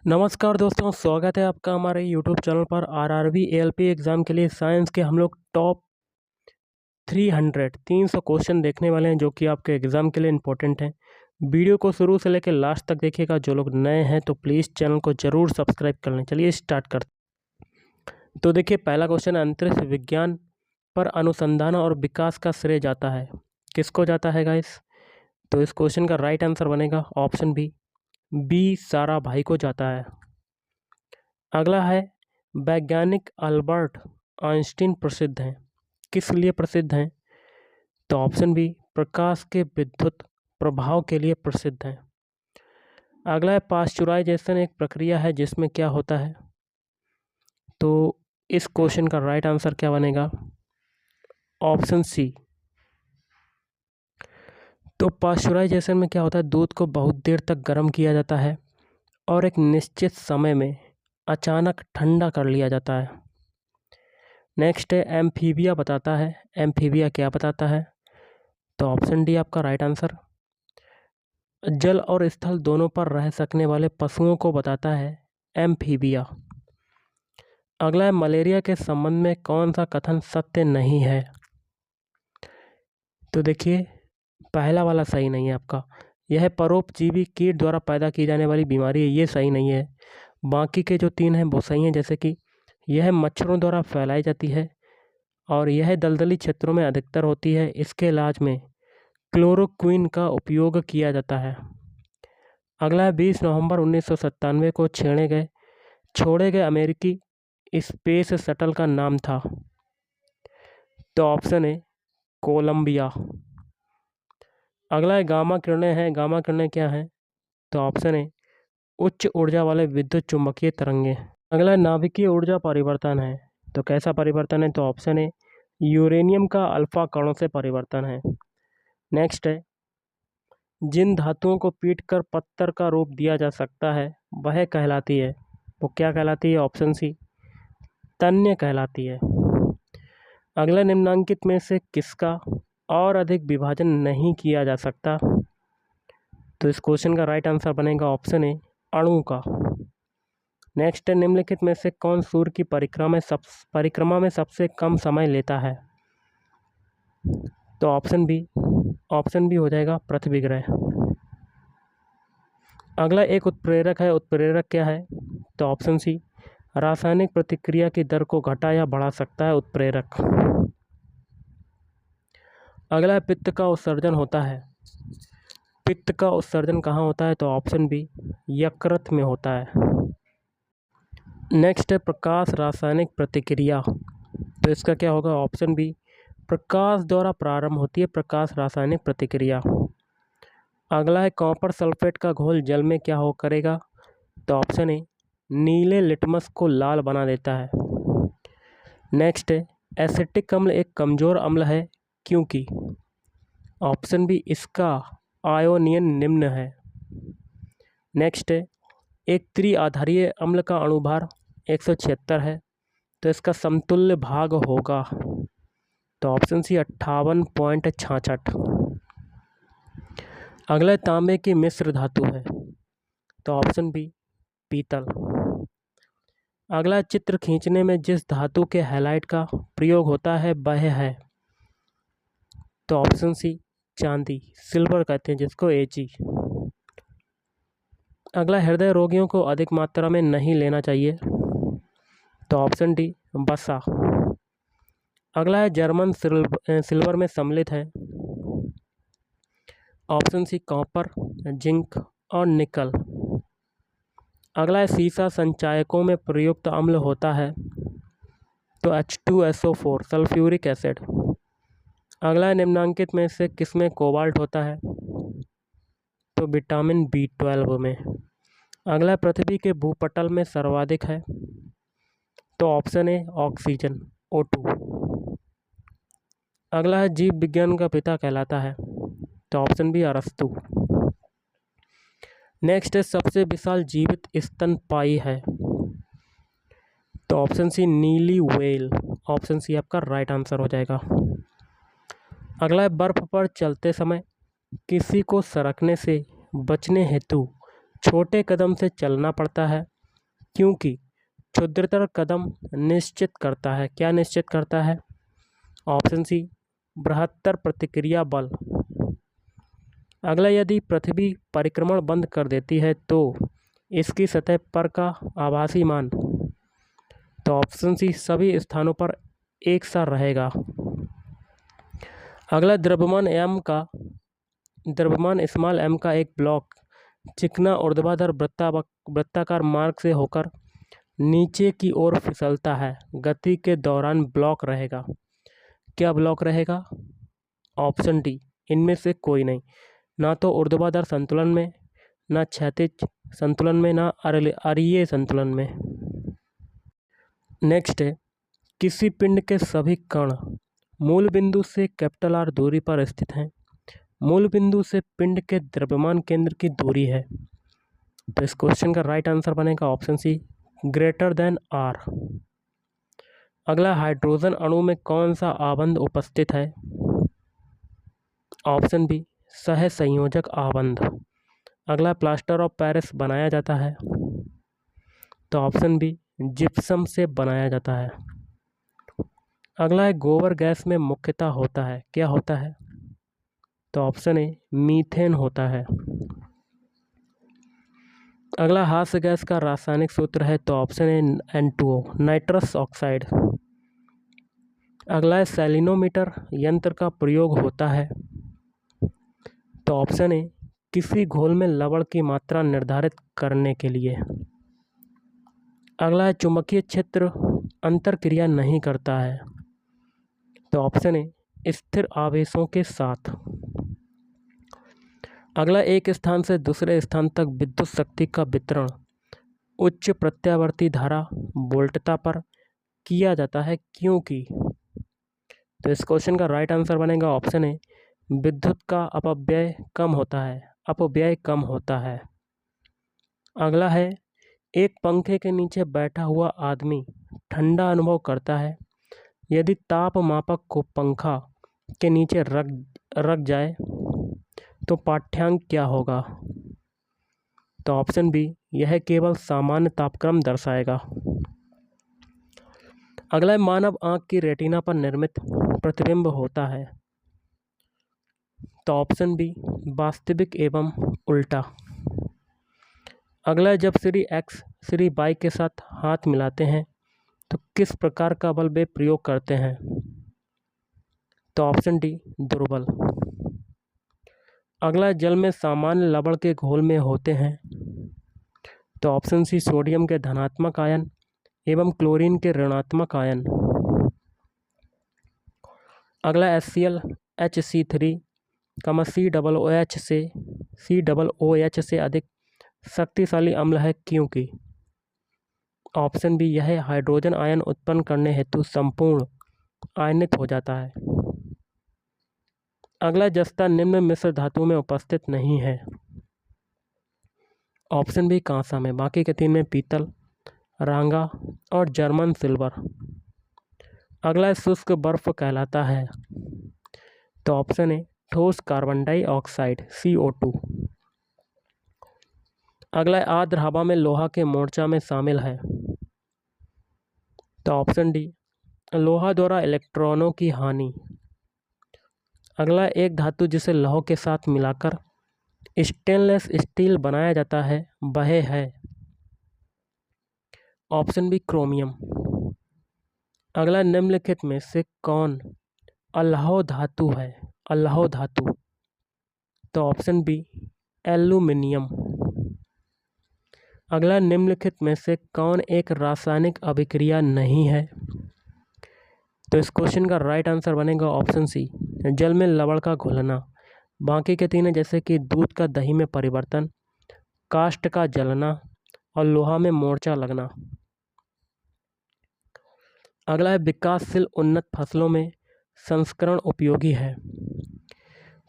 नमस्कार दोस्तों, स्वागत है आपका हमारे यूट्यूब चैनल पर। आरआरबी एएलपी एग्ज़ाम के लिए साइंस के हम लोग टॉप 300 क्वेश्चन देखने वाले हैं, जो कि आपके एग्ज़ाम के लिए इम्पोर्टेंट हैं। वीडियो को शुरू से लेकर लास्ट तक देखिएगा। जो लोग नए हैं तो प्लीज़ चैनल को ज़रूर सब्सक्राइब कर लें। चलिए स्टार्ट करते। तो देखिए, पहला क्वेश्चन, अंतरिक्ष विज्ञान पर अनुसंधान और विकास का श्रेय जाता है, किसको जाता है गाइस? तो इस क्वेश्चन का राइट आंसर बनेगा ऑप्शन बी साराभाई को जाता है। अगला है, वैज्ञानिक अल्बर्ट आइंस्टीन प्रसिद्ध हैं, किस लिए प्रसिद्ध हैं? तो ऑप्शन बी, प्रकाश के विद्युत प्रभाव के लिए प्रसिद्ध हैं। अगला है, पाश्चुराइजेशन एक प्रक्रिया है जिसमें क्या होता है? तो इस क्वेश्चन का राइट आंसर क्या बनेगा? Option C. तो पाश्चुराइजेशन में क्या होता है? दूध को बहुत देर तक गर्म किया जाता है और एक निश्चित समय में अचानक ठंडा कर लिया जाता है। नेक्स्ट है, एम्फीबिया बताता है। एम्फीबिया क्या बताता है? तो ऑप्शन डी आपका राइट आंसर। जल और स्थल दोनों पर रह सकने वाले पशुओं को बताता है एम्फीबिया। अगला है, मलेरिया के संबंध में कौन सा कथन सत्य नहीं है? तो देखिए, पहला वाला सही नहीं है आपका। यह परोपजीवी कीट द्वारा पैदा की जाने वाली बीमारी है, ये सही नहीं है। बाकी के जो 3 हैं वो सही हैं, जैसे कि यह मच्छरों द्वारा फैलाई जाती है और यह दलदली क्षेत्रों में अधिकतर होती है। इसके इलाज में क्लोरोक्विन का उपयोग किया जाता है। अगला है, 20 नवंबर 1997 को छोड़े गए अमेरिकी स्पेस शटल का नाम था। तो ऑप्शन है कोलंबिया। अगला है, गामा किरणें हैं। गामा किरणें क्या हैं? तो ऑप्शन है उच्च ऊर्जा वाले विद्युत चुम्बकीय तरंगे। अगला है, नाभिकीय ऊर्जा परिवर्तन है। तो कैसा परिवर्तन है? तो ऑप्शन है यूरेनियम का अल्फा कणों से परिवर्तन है। नेक्स्ट है, जिन धातुओं को पीटकर पत्थर का रूप दिया जा सकता है वह कहलाती है, वो क्या कहलाती है? ऑप्शन सी, तन्य कहलाती है। अगला, निम्नांकित में से किसका और अधिक विभाजन नहीं किया जा सकता? तो इस क्वेश्चन का राइट आंसर बनेगा ऑप्शन ए, अणु का। नेक्स्ट है, निम्नलिखित में से कौन सूर्य की परिक्रमा में सबसे कम समय लेता है? तो ऑप्शन बी हो जाएगा पृथ्वी ग्रह। अगला एक उत्प्रेरक है। उत्प्रेरक क्या है? तो ऑप्शन सी, रासायनिक प्रतिक्रिया की दर को घटा या बढ़ा सकता है उत्प्रेरक। अगला है, पित्त का उत्सर्जन होता है। पित्त का उत्सर्जन कहाँ होता है? तो ऑप्शन बी, यकृत में होता है। नेक्स्ट है, प्रकाश रासायनिक प्रतिक्रिया। तो इसका क्या होगा? ऑप्शन बी, प्रकाश द्वारा प्रारंभ होती है प्रकाश रासायनिक प्रतिक्रिया। अगला है, कॉपर सल्फेट का घोल जल में क्या हो करेगा? तो ऑप्शन ए, नीले लिटमस को लाल बना देता है। नेक्स्ट है, एसिटिक अम्ल एक कमज़ोर अम्ल है क्योंकि? ऑप्शन बी, इसका आयोनियन निम्न है। नेक्स्ट है, एक त्रिआधारीय अम्ल का अणुभार 176 है, तो इसका समतुल्य भाग होगा। तो ऑप्शन सी, 58.66। अगला तांबे की मिश्र धातु है। तो ऑप्शन बी, पीतल। अगला, चित्र खींचने में जिस धातु के हैलाइड का प्रयोग होता है वह है? तो ऑप्शन सी, चांदी, सिल्वर कहते हैं जिसको Ag। अगला, हृदय रोगियों को अधिक मात्रा में नहीं लेना चाहिए। तो ऑप्शन डी, वसा। अगला है, जर्मन सिल्वर में सम्मिलित है। ऑप्शन सी, कॉपर, जिंक और निकल। अगला है, सीसा संचायकों में प्रयुक्त अम्ल होता है। तो H2SO4 सल्फ्यूरिक एसिड। अगला है, निम्नांकित में से किसमें कोबाल्ट होता है? तो विटामिन B12 में। अगला है, पृथ्वी के भूपटल में सर्वाधिक है। तो ऑप्शन ए, ऑक्सीजन, O2। अगला है, जीव विज्ञान का पिता कहलाता है। तो ऑप्शन बी, अरस्तु। नेक्स्ट है, सबसे विशाल जीवित स्तनपायी है। तो ऑप्शन सी, नीली व्हेल। ऑप्शन सी आपका राइट आंसर हो जाएगा। अगला है, बर्फ पर चलते समय किसी को सरकने से बचने हेतु छोटे कदम से चलना पड़ता है। क्योंकि क्षुद्रतर कदम निश्चित करता है। क्या निश्चित करता है? ऑप्शन सी, बृहत्तर प्रतिक्रिया बल। अगला, यदि पृथ्वी परिक्रमण बंद कर देती है तो इसकी सतह पर का आभासी मान, तो ऑप्शन सी, सभी स्थानों पर एक सा रहेगा। अगला, द्रव्यमान स्मॉल m का एक ब्लॉक चिकना ऊर्ध्वाधर वृत्ताकार मार्ग से होकर नीचे की ओर फिसलता है, गति के दौरान ब्लॉक रहेगा। क्या ब्लॉक रहेगा? ऑप्शन डी, इनमें से कोई नहीं। ना तो ऊर्ध्वाधर संतुलन में, ना क्षैतिज संतुलन में, ना अरीय संतुलन में। नेक्स्ट है, किसी पिंड के सभी कण मूल बिंदु से कैपिटल R दूरी पर स्थित हैं। मूल बिंदु से पिंड के द्रव्यमान केंद्र की दूरी है। तो इस क्वेश्चन का राइट आंसर बनेगा option C, greater than R। अगला, हाइड्रोजन अणु में कौन सा आबंध उपस्थित है? ऑप्शन बी, सह संयोजक आबंध। अगला, प्लास्टर ऑफ पेरिस बनाया जाता है, तो ऑप्शन बी, जिप्सम से बनाया जाता है। अगला है, गोबर गैस में मुख्यतः होता है। क्या होता है? तो ऑप्शन ए, मीथेन होता है। अगला, हास्य गैस का रासायनिक सूत्र है, तो option A, N2O, nitrous oxide. अगला है, सैलिनोमीटर यंत्र का प्रयोग होता है, तो ऑप्शन ए, किसी घोल में लवण की मात्रा निर्धारित करने के लिए। अगला है, चुंबकीय क्षेत्र अंतरक्रिया नहीं करता है, तो ऑप्शन ए, स्थिर आवेशों के साथ। अगला, एक स्थान से दूसरे स्थान तक विद्युत शक्ति का वितरण उच्च प्रत्यावर्ती धारा वोल्टता पर किया जाता है, क्योंकि। तो इस क्वेश्चन का राइट आंसर बनेगा ऑप्शन ए, विद्युत का अपव्यय कम होता है। अगला है, एक पंखे के नीचे बैठा हुआ आदमी ठंडा अनुभव करता है, यदि तापमापक को पंखा के नीचे रख जाए तो पाठ्यांक क्या होगा? तो ऑप्शन बी, यह केवल सामान्य तापक्रम दर्शाएगा। अगला, मानव आंख की रेटिना पर निर्मित प्रतिबिंब होता है, तो ऑप्शन बी, वास्तविक एवं उल्टा। अगला, जब श्री X श्री Y के साथ हाथ मिलाते हैं तो किस प्रकार का बल वे प्रयोग करते हैं? तो ऑप्शन डी, दुर्बल। अगला, जल में सामान्य लवण के घोल में होते हैं, तो ऑप्शन सी, सोडियम के धनात्मक आयन एवं क्लोरीन के ऋणात्मक आयन। अगला, HCl HC3 COOH से अधिक शक्तिशाली अम्ल है, क्योंकि। ऑप्शन बी, यह हाइड्रोजन आयन उत्पन्न करने हेतु संपूर्ण आयनित हो जाता है। अगला, जस्ता निम्न मिश्र धातु में उपस्थित नहीं है। ऑप्शन बी, कांसा में। बाकी के तीन में पीतल, रांगा और जर्मन सिल्वर। अगला, शुष्क बर्फ कहलाता है, तो ऑप्शन ए, ठोस कार्बन डाइऑक्साइड CO2। अगला, आर्द्र हवा में लोहा के मोर्चा में शामिल है, तो ऑप्शन डी, लोहा द्वारा इलेक्ट्रॉनों की हानि। अगला, एक धातु जिसे लौह के साथ मिलाकर स्टेनलेस स्टील बनाया जाता है, वह है, ऑप्शन बी, क्रोमियम। अगला, निम्नलिखित में से कौन अलौह धातु है? अलौह धातु, तो ऑप्शन बी, एल्यूमिनियम। अगला, निम्नलिखित में से कौन एक रासायनिक अभिक्रिया नहीं है? तो इस क्वेश्चन का राइट आंसर बनेगा ऑप्शन सी, जल में लवण का घुलना। बाकी के तीन जैसे कि दूध का दही में परिवर्तन, काष्ठ का जलना और लोहा में मोर्चा लगना। अगला है, विकासशील उन्नत फसलों में संस्करण उपयोगी है,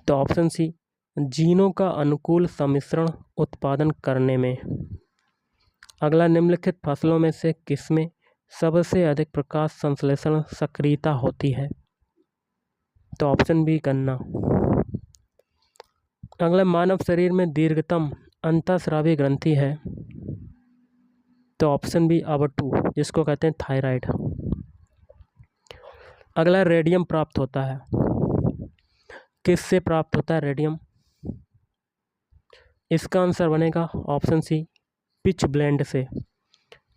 तो ऑप्शन सी, जीनों का अनुकूल सम्मिश्रण उत्पादन करने में। अगला, निम्नलिखित फसलों में से किसमें सबसे अधिक प्रकाश संश्लेषण सक्रियता होती है? तो ऑप्शन बी, गन्ना। अगला, मानव शरीर में दीर्घतम अंतःस्रावी ग्रंथि है, तो ऑप्शन बी अब2 जिसको कहते हैं थायराइड। अगला रेडियम प्राप्त होता है, किससे प्राप्त होता है रेडियम? इसका आंसर बनेगा ऑप्शन सी पिच ब्लेंड से।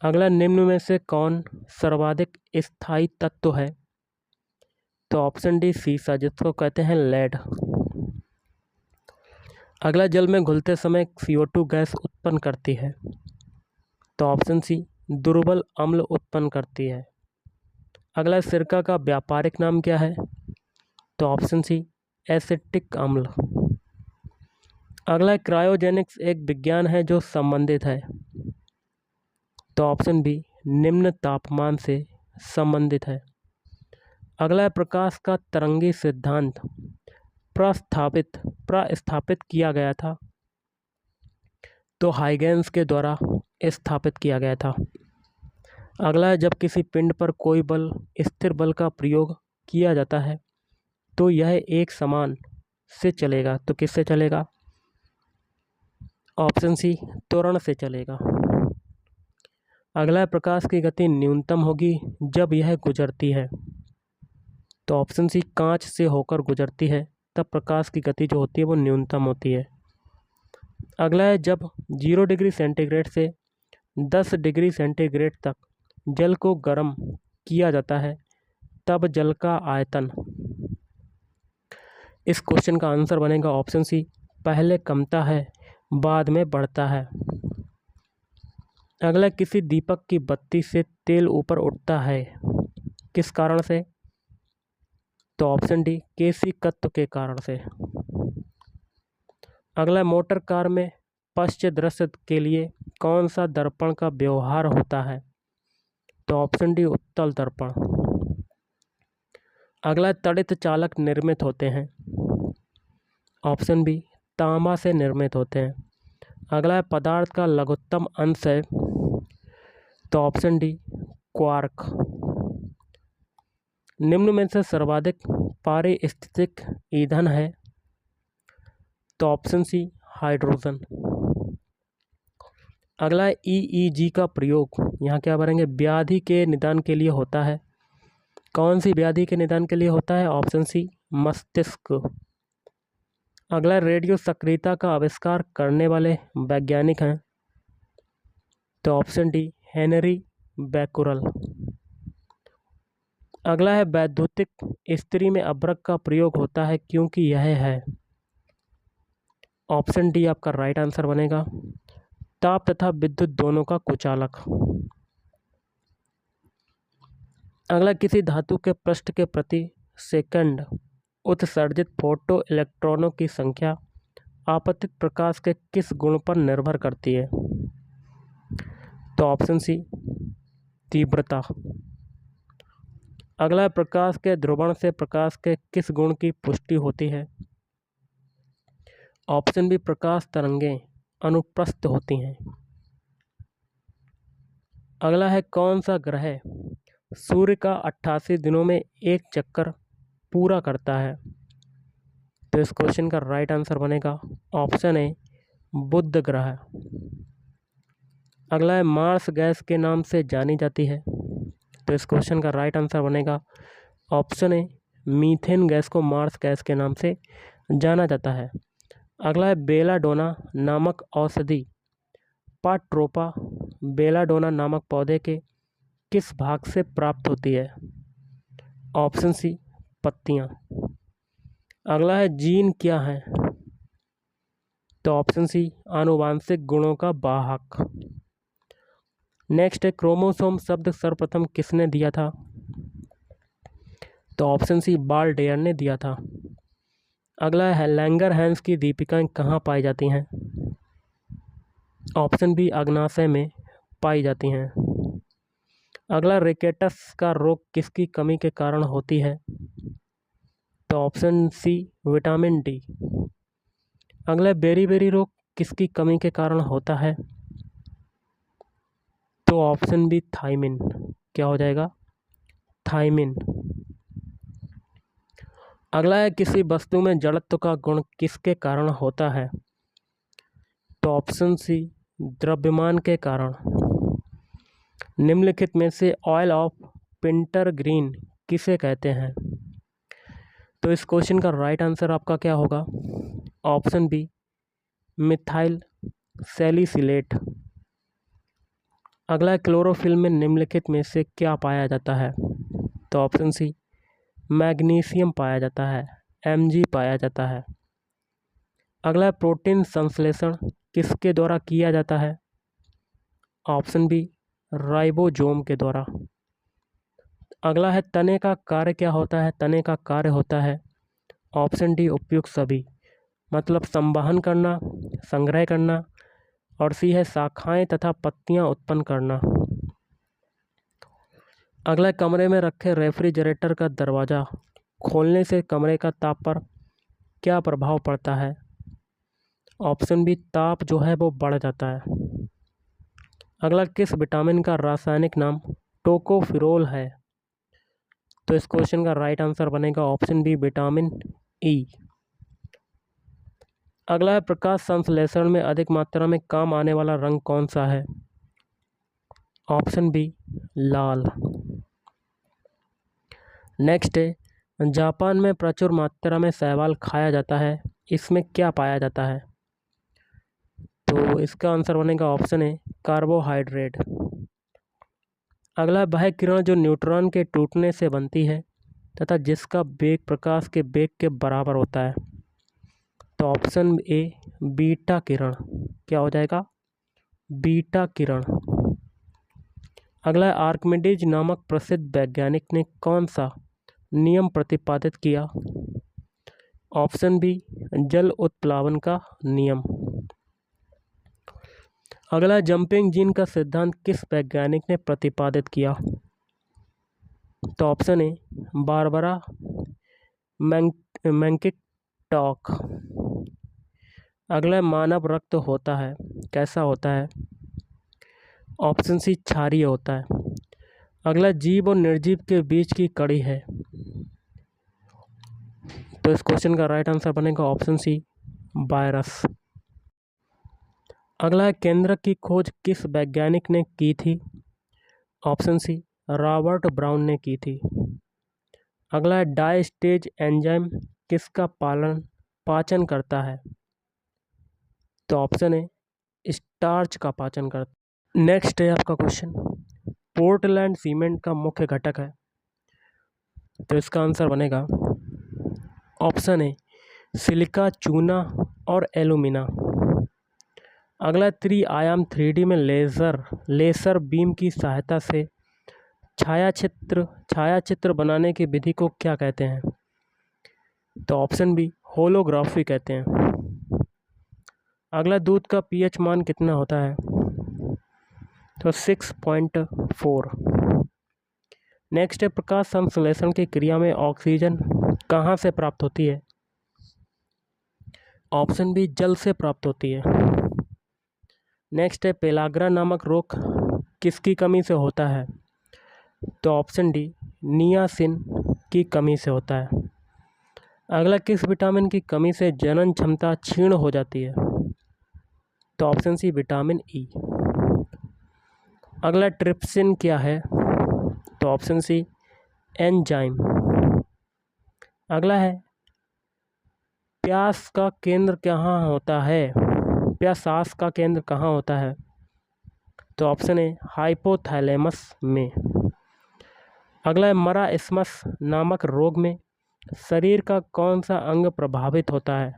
अगला निम्न में से कौन सर्वाधिक स्थायी तत्व है? तो ऑप्शन डी सीसा जिसको कहते हैं लेड। अगला जल में घुलते समय CO2 गैस उत्पन्न करती है, तो ऑप्शन सी दुर्बल अम्ल उत्पन्न करती है। अगला सिरका का व्यापारिक नाम क्या है? तो ऑप्शन सी एसिटिक अम्ल। अगला क्रायोजेनिक्स एक विज्ञान है जो संबंधित है, तो ऑप्शन बी निम्न तापमान से संबंधित है। अगला प्रकाश का तरंगी सिद्धांत प्रस्थापित किया गया था, तो हाइगेंस के द्वारा स्थापित किया गया था। अगला जब किसी पिंड पर कोई बल स्थिर बल का प्रयोग किया जाता है तो यह एक समान से चलेगा, तो किससे चलेगा? ऑप्शन सी त्वरण से चलेगा। अगला प्रकाश की गति न्यूनतम होगी जब यह गुजरती है, तो ऑप्शन सी कांच से होकर गुजरती है तब प्रकाश की गति जो होती है वो न्यूनतम होती है। अगला है जब 0 डिग्री सेंटीग्रेड से 10 डिग्री सेंटीग्रेड तक जल को गर्म किया जाता है तब जल का आयतन। इस क्वेश्चन का आंसर बनेगा ऑप्शन सी पहले कमता है बाद में बढ़ता है। अगला किसी दीपक की बत्ती से तेल ऊपर उठता है, किस कारण से? तो ऑप्शन डी केशिकत्व के कारण से। अगला मोटर कार में पश्च दृश्य के लिए कौन सा दर्पण का व्यवहार होता है? तो ऑप्शन डी उत्तल दर्पण। अगला तड़ित चालक निर्मित होते हैं, ऑप्शन बी तांबा से निर्मित होते हैं। अगला पदार्थ का लघुत्तम अंश है, तो ऑप्शन डी क्वार्क। निम्न में से सर्वाधिक पारिस्थितिक ईंधन है, तो ऑप्शन सी हाइड्रोजन। अगला EEG का प्रयोग यहाँ क्या भरेंगे? व्याधि के निदान के लिए होता है, कौन सी व्याधि के निदान के लिए होता है? ऑप्शन सी मस्तिष्क। अगला रेडियो सक्रियता का आविष्कार करने वाले वैज्ञानिक हैं, तो ऑप्शन डी हेनरी बैकुरल। अगला है वैद्युतिक इस्त्री में अभ्रक का प्रयोग होता है क्योंकि यह है, ऑप्शन डी आपका राइट आंसर बनेगा ताप तथा विद्युत दोनों का कुचालक। अगला किसी धातु के पृष्ठ के प्रति सेकंड उत्सर्जित फोटो इलेक्ट्रॉनों की संख्या आपतित प्रकाश के किस गुण पर निर्भर करती है? तो ऑप्शन सी तीव्रता। अगला प्रकाश के ध्रुवण से प्रकाश के किस गुण की पुष्टि होती है? ऑप्शन बी प्रकाश तरंगें अनुप्रस्थ होती हैं। अगला है कौन सा ग्रह सूर्य का 88 दिनों में एक चक्कर पूरा करता है? तो इस क्वेश्चन का राइट आंसर बनेगा ऑप्शन ए बुध ग्रह। अगला है मार्स गैस के नाम से जानी जाती है, तो इस क्वेश्चन का राइट आंसर बनेगा ऑप्शन ए मीथेन गैस को मार्स गैस के नाम से जाना जाता है। अगला है बेलाडोना नामक औषधि पाट्रोपा बेलाडोना नामक पौधे के किस भाग से प्राप्त होती है? ऑप्शन सी पत्तियां। अगला है जीन क्या है? तो ऑप्शन सी आनुवांशिक गुणों का वाहक। नेक्स्ट है क्रोमोसोम शब्द सर्वप्रथम किसने दिया था? तो ऑप्शन सी बाल्डेयर ने दिया था। अगला है लैंगरहैंस की दीपिकाएं कहाँ पाई जाती हैं? ऑप्शन बी अग्नाशय में पाई जाती हैं। अगला रिकेटस का रोग किसकी कमी के कारण होती है? तो ऑप्शन सी विटामिन डी। अगला बेरी रोग किसकी कमी के कारण होता है? तो ऑप्शन बी थायमिन। क्या हो जाएगा? थायमिन। अगला है किसी वस्तु में जड़त्व का गुण किसके कारण होता है? तो ऑप्शन सी द्रव्यमान के कारण। निम्नलिखित में से ऑयल ऑफ विंटरग्रीन किसे कहते हैं? तो इस क्वेश्चन का राइट आंसर आपका क्या होगा? Option B methyl salicylate. अगला है क्लोरोफिल में निम्नलिखित में से क्या पाया जाता है? तो ऑप्शन सी मैग्नीशियम पाया जाता है, Mg पाया जाता है। अगला है प्रोटीन संश्लेषण किसके द्वारा किया जाता है? ऑप्शन बी राइबोसोम के द्वारा। अगला है तने का कार्य क्या होता है? तने का कार्य होता है ऑप्शन डी उपयुक्त सभी, मतलब संवहन करना, संग्रह करना, और सी है शाखाएं तथा पत्तियां उत्पन्न करना। अगला कमरे में रखे रेफ्रिजरेटर का दरवाज़ा खोलने से कमरे का ताप पर क्या प्रभाव पड़ता है? ऑप्शन बी ताप जो है वो बढ़ जाता है। अगला किस विटामिन का रासायनिक नाम टोकोफिरोल है? तो इस क्वेश्चन का राइट आंसर बनेगा ऑप्शन बी विटामिन ई। अगला है प्रकाश संश्लेषण में अधिक मात्रा में काम आने वाला रंग कौन सा है? ऑप्शन बी लाल। नेक्स्ट है जापान में प्रचुर मात्रा में शैवाल खाया जाता है, इसमें क्या पाया जाता है? तो इसका आंसर बनेगा ऑप्शन ए कार्बोहाइड्रेट। अगला वह किरण जो न्यूट्रॉन के टूटने से बनती है तथा जिसका वेग प्रकाश के वेग के बराबर होता है, तो ऑप्शन ए बीटा किरण। क्या हो जाएगा? बीटा किरण। अगला आर्किमिडीज नामक प्रसिद्ध वैज्ञानिक ने कौन सा नियम प्रतिपादित किया? ऑप्शन बी जल उत्प्लावन का नियम। अगला जंपिंग जीन का सिद्धांत किस वैज्ञानिक ने प्रतिपादित किया? तो ऑप्शन ए बारबरा मैककिंटॉक। अगला मानव रक्त होता है, कैसा होता है? ऑप्शन सी क्षारीय होता है। अगला जीव और निर्जीव के बीच की कड़ी है, तो इस क्वेश्चन का राइट आंसर बनेगा ऑप्शन सी वायरस। अगला केंद्रक की खोज किस वैज्ञानिक ने की थी? ऑप्शन सी रॉबर्ट ब्राउन ने की थी। अगला डायस्टेज एंजाइम किसका पाचन करता है? तो ऑप्शन ए स्टार्च का पाचन करता है। नेक्स्ट है आपका क्वेश्चन पोर्टलैंड सीमेंट का मुख्य घटक है, तो इसका आंसर बनेगा ऑप्शन ए सिलिका, चूना और एल्यूमिना। अगला त्रिआयाम 3D में लेसर बीम की सहायता से छायाचित्र बनाने की विधि को क्या कहते हैं? तो ऑप्शन बी होलोग्राफी कहते हैं। अगला दूध का पीएच मान कितना होता है? तो 6.4। नेक्स्ट है प्रकाश संश्लेषण की क्रिया में ऑक्सीजन कहाँ से प्राप्त होती है? ऑप्शन बी जल से प्राप्त होती है। नेक्स्ट है पेलाग्रा नामक रोग किसकी कमी से होता है? तो ऑप्शन डी नियासिन की कमी से होता है। अगला किस विटामिन की कमी से जनन क्षमता क्षीण हो जाती है? तो ऑप्शन सी विटामिन ई। अगला ट्रिप्सिन क्या है? तो ऑप्शन सी एंजाइम। अगला है प्यास का केंद्र कहाँ होता है? प्यास का केंद्र कहाँ होता है? तो ऑप्शन ए हाइपोथैलेमस में। अगला है मरास्मस नामक रोग में शरीर का कौन सा अंग प्रभावित होता है?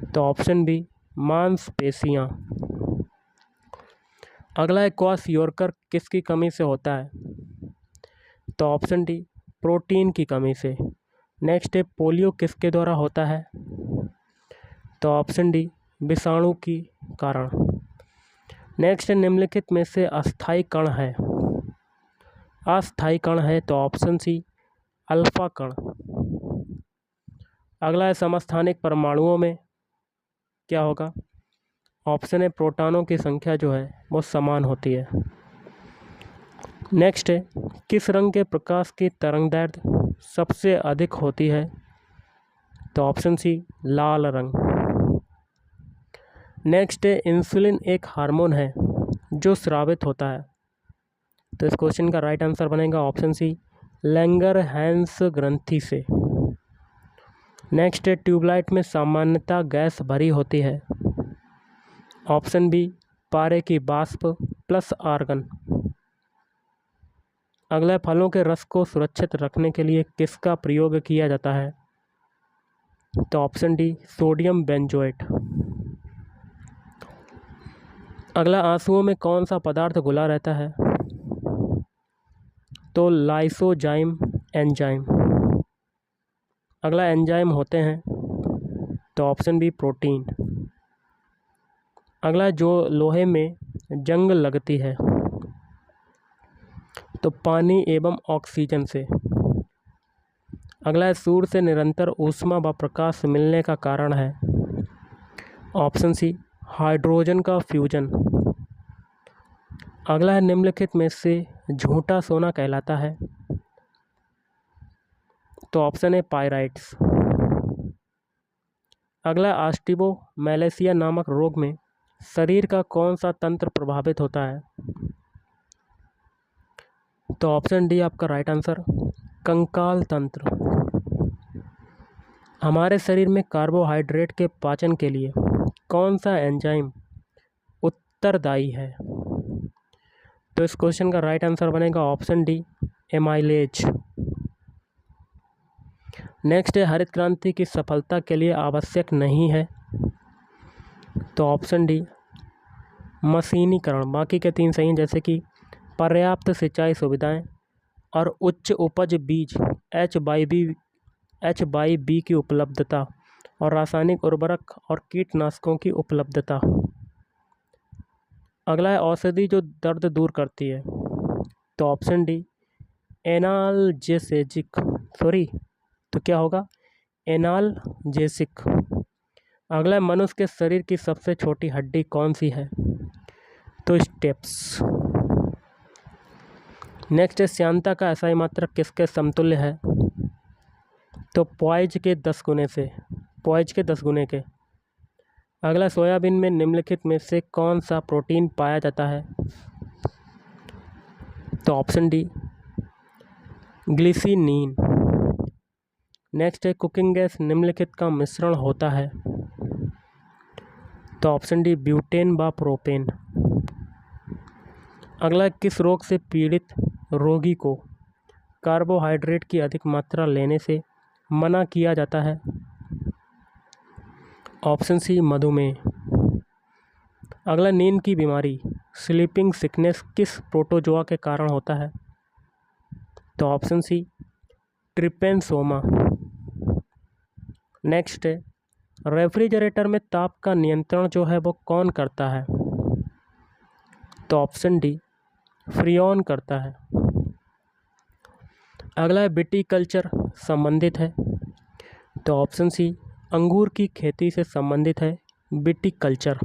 तो ऑप्शन बी मांसपेशियाँ। अगला है क्वाशियोरकर किसकी कमी से होता है? तो ऑप्शन डी प्रोटीन की कमी से। नेक्स्ट है पोलियो किसके द्वारा होता है? तो ऑप्शन डी विषाणु की कारण। नेक्स्ट है निम्नलिखित में से अस्थायी कण है, अस्थायी कण है, तो ऑप्शन सी अल्फा कण। अगला है समस्थानिक परमाणुओं में क्या होगा? ऑप्शन है प्रोटॉनों की संख्या जो है वो समान होती है। नेक्स्ट है किस रंग के प्रकाश की तरंगदैर्घ्य सबसे अधिक होती है? तो ऑप्शन सी लाल रंग। नेक्स्ट है इंसुलिन एक हार्मोन है जो स्रावित होता है, तो इस क्वेश्चन का राइट आंसर बनेगा ऑप्शन सी, लैंगरहैंस ग्रंथि से। नेक्स्ट है, ट्यूबलाइट में सामान्यतः गैस भरी होती है। ऑप्शन बी, पारे की वाष्प प्लस आर्गन। अगला, फलों के रस को सुरक्षित रखने के लिए किसका प्रयोग किया जाता है? तो ऑप्शन डी, सोडियम बेंजोएट। अगला, आंसुओं में कौन सा पदार्थ घुला रहता है? तो लाइसोजाइम एंजाइम। अगला, एंजाइम होते हैं तो ऑप्शन बी, प्रोटीन। अगला, जो लोहे में जंग लगती है तो पानी एवं ऑक्सीजन से। अगला, सूर्य से निरंतर ऊष्मा व प्रकाश मिलने का कारण है। ऑप्शन सी, हाइड्रोजन का फ्यूजन। अगला है, निम्नलिखित में से झूठा सोना कहलाता है। तो ऑप्शन है पाइराइट्स। अगला, ऑस्टियोमेलेसिया नामक रोग में शरीर का कौन सा तंत्र प्रभावित होता है? तो ऑप्शन डी आपका राइट आंसर, कंकाल तंत्र। हमारे शरीर में कार्बोहाइड्रेट के पाचन के लिए कौन सा एंजाइम उत्तरदायी है? तो इस क्वेश्चन का राइट आंसर बनेगा ऑप्शन डी, एमाइलेज। नेक्स्ट है, हरित क्रांति की सफलता के लिए आवश्यक नहीं है। तो ऑप्शन डी, मशीनीकरण। बाकी के तीन सही हैं, जैसे कि पर्याप्त सिंचाई सुविधाएं और उच्च उपज बीज H/B की उपलब्धता और रासायनिक उर्वरक और कीटनाशकों की उपलब्धता। अगला है, औषधि जो दर्द दूर करती है। तो ऑप्शन डी, एनाल्जेसिक। तो क्या होगा? एनाल्जेसिक। अगला, मनुष्य के शरीर की सबसे छोटी हड्डी कौन सी है? तो स्टेप्स। नेक्स्ट है, श्यानता का एसआई मात्रक किसके समतुल्य है? तो पॉइज के 10 गुने के। अगला, सोयाबीन में निम्नलिखित में से कौन सा प्रोटीन पाया जाता है? तो ऑप्शन डी, ग्लिसिनीन। नेक्स्ट है, कुकिंग गैस निम्नलिखित का मिश्रण होता है। तो ऑप्शन डी, ब्यूटेन व प्रोपेन। अगला, किस रोग से पीड़ित रोगी को कार्बोहाइड्रेट की अधिक मात्रा लेने से मना किया जाता है? ऑप्शन सी, मधुमेह। अगला, नींद की बीमारी स्लीपिंग सिकनेस किस प्रोटोजोआ के कारण होता है? तो ऑप्शन सी, ट्रिपेनसोमा। नेक्स्ट है, रेफ्रिजरेटर में ताप का नियंत्रण जो है वो कौन करता है? तो ऑप्शन डी, फ्रीऑन करता है। अगला है, विटीकल्चर संबंधित है। तो ऑप्शन सी, अंगूर की खेती से संबंधित है विटीकल्चर।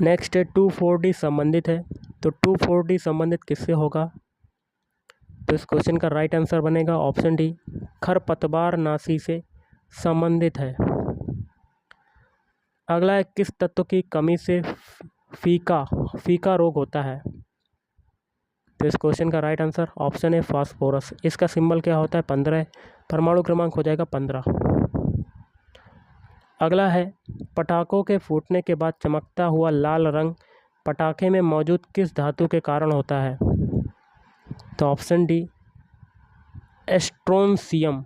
नेक्स्ट है, 2,4-D संबंधित है। तो 2,4-D संबंधित किससे होगा? तो इस क्वेश्चन का राइट आंसर बनेगा ऑप्शन डी, खरपतवारनाशी से संबंधित है। अगला है, किस तत्व की कमी से फीका रोग होता है? तो इस क्वेश्चन का राइट आंसर ऑप्शन है फास्फोरस। इसका सिंबल क्या होता है? 15। परमाणु क्रमांक हो जाएगा 15। अगला है, पटाखों के फूटने के बाद चमकता हुआ लाल रंग पटाखे में मौजूद किस धातु के कारण होता है? तो ऑप्शन डी, एस्ट्रोनशियम।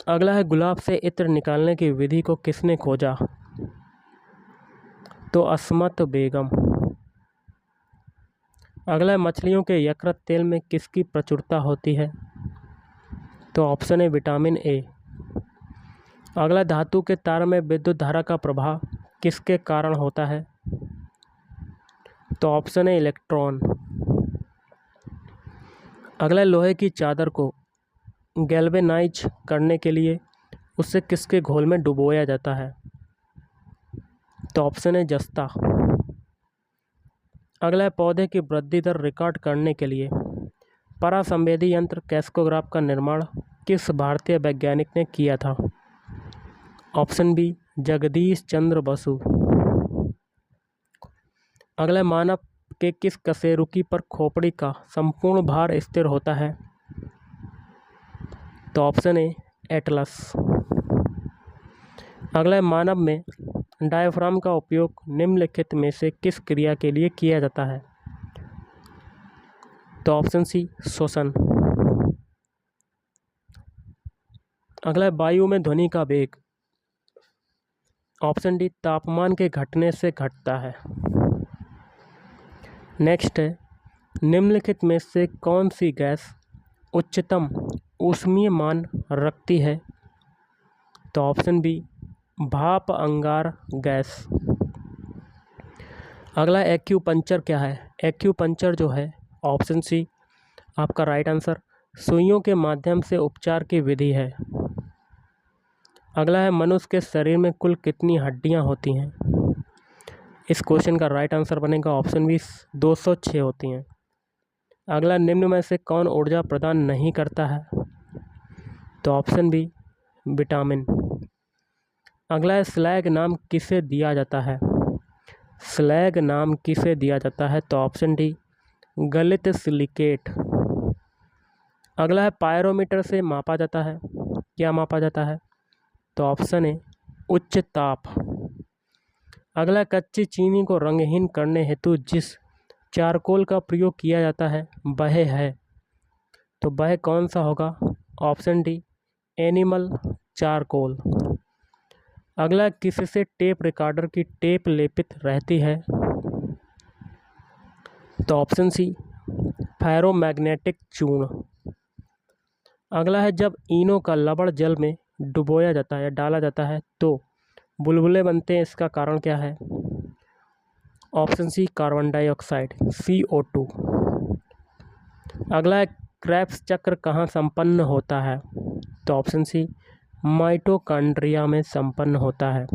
अगला है, गुलाब से इत्र निकालने की विधि को किसने खोजा? तो अस्मत बेगम। अगला है, मछलियों के यकृत तेल में किसकी प्रचुरता होती है? तो ऑप्शन है विटामिन ए। अगला, धातु के तार में विद्युत धारा का प्रवाह किसके कारण होता है? तो ऑप्शन है इलेक्ट्रॉन। अगला, लोहे की चादर को गैल्वेनाइज करने के लिए उसे किसके घोल में डुबोया जाता है? तो ऑप्शन है जस्ता। अगला है, पौधे की वृद्धि दर रिकॉर्ड करने के लिए परासंवेदी यंत्र कैस्कोग्राफ का निर्माण किस भारतीय वैज्ञानिक ने किया था? ऑप्शन बी, जगदीश चंद्र बसु। अगला, मानव के किस कशेरुकी पर खोपड़ी का संपूर्ण भार स्थिर होता है? तो ऑप्शन ए एटलस। अगला, मानव में डायफ्राम का उपयोग निम्नलिखित में से किस क्रिया के लिए किया जाता है? तो ऑप्शन सी श्वसन। अगला, वायु में ध्वनि का वेग। ऑप्शन डी तापमान के घटने से घटता है। नेक्स्ट है, निम्नलिखित में से कौन सी गैस उच्चतम ऊष्मीय मान रखती है? तो ऑप्शन बी भाप अंगार गैस। अगला, एक्यूपंक्चर क्या है? एक्यूपंक्चर जो है, ऑप्शन सी आपका राइट आंसर, सुइयों के माध्यम से उपचार की विधि है। अगला है, मनुष्य के शरीर में कुल कितनी हड्डियां होती हैं? इस क्वेश्चन का राइट आंसर बनेगा ऑप्शन बी 206 होती हैं। अगला, निम्न में से कौन ऊर्जा प्रदान नहीं करता है? तो ऑप्शन बी विटामिन। अगला है, स्लैग नाम किसे दिया जाता है? स्लैग नाम किसे दिया जाता है? तो ऑप्शन डी गलित सिलिकेट। अगला है, पायरोमीटर से मापा जाता है, क्या मापा जाता है? तो ऑप्शन ए उच्च ताप। अगला, कच्ची चीनी को रंगहीन करने हेतु जिस चारकोल का प्रयोग किया जाता है वह है, तो वह कौन सा होगा? Option D animal charcoal. अगला, किससे टेप रिकॉर्डर की टेप लेपित रहती है? तो ऑप्शन सी फेरोमैग्नेटिक चूर्ण। अगला है, जब इनो का लवण जल में डुबोया जाता है या डाला जाता है तो बुलबुले बनते हैं, इसका कारण क्या है? Option C carbon dioxide CO2। अगला है, क्रेब्स चक्र कहाँ संपन्न होता है? तो ऑप्शन सी माइटोकॉन्ड्रिया में संपन्न होता है।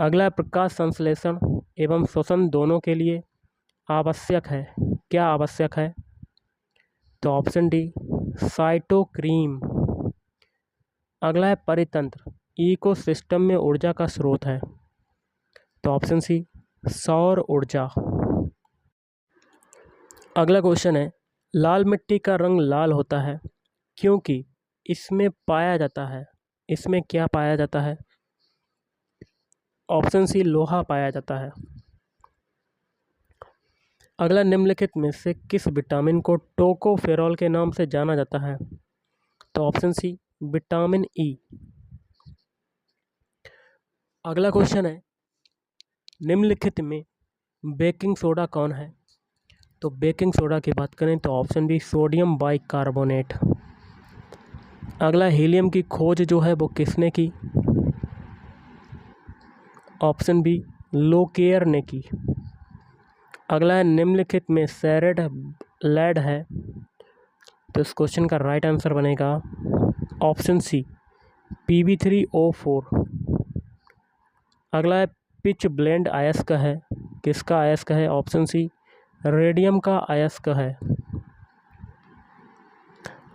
अगला, प्रकाश संश्लेषण एवं श्वसन दोनों के लिए आवश्यक है, क्या आवश्यक है? तो ऑप्शन डी साइटोक्रीम। अगला है, परितंत्र इकोसिस्टम में ऊर्जा का स्रोत है, तो ऑप्शन सी सौर ऊर्जा। अगला क्वेश्चन है, लाल मिट्टी का रंग लाल होता है क्योंकि इसमें पाया जाता है, इसमें क्या पाया जाता है? ऑप्शन सी लोहा पाया जाता है। अगला, निम्नलिखित में से किस विटामिन को टोकोफेरॉल के नाम से जाना जाता है? तो ऑप्शन सी विटामिन ई। अगला क्वेश्चन है, निम्नलिखित में बेकिंग सोडा कौन है? तो बेकिंग सोडा की बात करें तो ऑप्शन बी सोडियम बाइकार्बोनेट। अगला, हीलियम की खोज जो है वो किसने की? ऑप्शन बी लोकेयर ने की। अगला है, निम्नलिखित में सेरेड लेड है, तो इस क्वेश्चन का राइट आंसर बनेगा ऑप्शन सी Pb3O4। अगला है, पिच ब्लेंड अयस्क है, किसका अयस्क है? ऑप्शन सी रेडियम का अयस्क है।